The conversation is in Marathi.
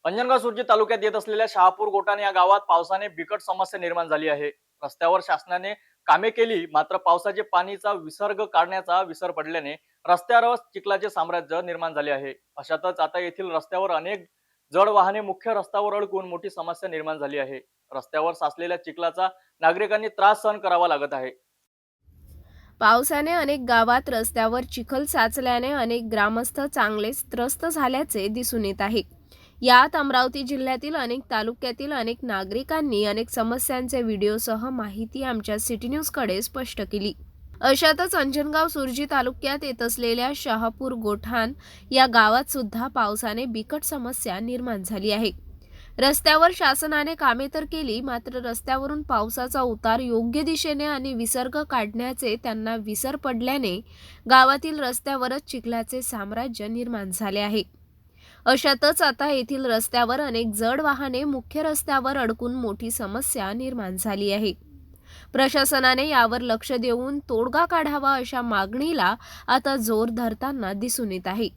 अंजनगाव सुर्जी तालुक्यात येत असलेल्या शहापूर गोटाणे या गावात पावसाने बिकट समस्या निर्माण झाली आहे। रस्त्यावर शासनाने कामे केली, मात्र पावसाचे पाणीचा विसर्ग काढण्याचा विसर पडल्याने रस्त्यावर चिखलाचे साम्राज्य निर्माण झाले आहे। अशातच आता येथील रस्त्यावर अनेक जड वाहने मुख्य रस्त्यावर अडकून मोठी समस्या निर्माण झाली आहे। रस्त्यावर साचलेल्या चिखलाचा नागरिकांनी त्रास सहन करावा लागत आहे। पावसाने अनेक गावात रस्त्यावर चिखल साचल्याने अनेक ग्रामस्थ चांगलेच त्रस्त झाल्याचे दिसून येत आहे। यात अमरावती जिल्ह्यातील अनेक तालुक्यातील अनेक नागरिकांनी अनेक समस्यांचे व्हिडिओसह माहिती आमच्या सिटी न्यूजकडे स्पष्ट केली। अशातच अंजनगाव सुर्जी तालुक्यात येत असलेल्या शहापूर गोठाण या गावात सुद्धा पावसाने बिकट समस्या निर्माण झाली आहे। रस्त्यावर शासनाने कामे तर केली, मात्र रस्त्यावरून पावसाचा उतार योग्य दिशेने आणि विसर्ग काढण्याचे त्यांना विसर पडल्याने गावातील रस्त्यावरच चिखलाचे साम्राज्य निर्माण झाले आहे। अशातच आता येथील रस्त्यावर अनेक जड वाहने मुख्य रस्त्यावर अडकून मोठी समस्या निर्माण झाली आहे। प्रशासनाने यावर लक्ष देऊन तोडगा काढावा अशा मागणीला आता जोर धरताना दिसून येत आहे।